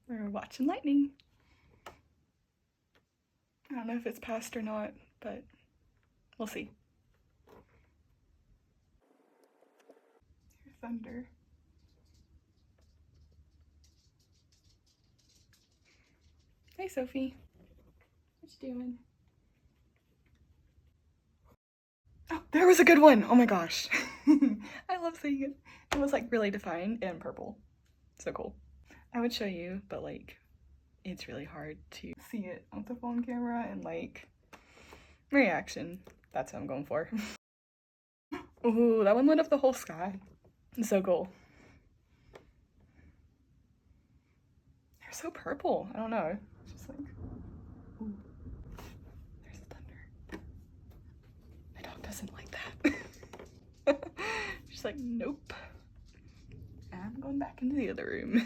We're watching lightning. I don't know if it's passed or not, but we'll see. Here's thunder. Hey, Sophie. What you doing? Oh, there was a good one! Oh my gosh. I love seeing it. It was like really defined and purple. So cool. I would show you, but like, it's really hard to see it on the phone camera and like, reaction. That's what I'm going for. Ooh, that one lit up the whole sky. So cool. They're so purple. I don't know. It's just like, ooh. There's thunder. My dog doesn't like that. She's like, nope. I'm going back into the other room.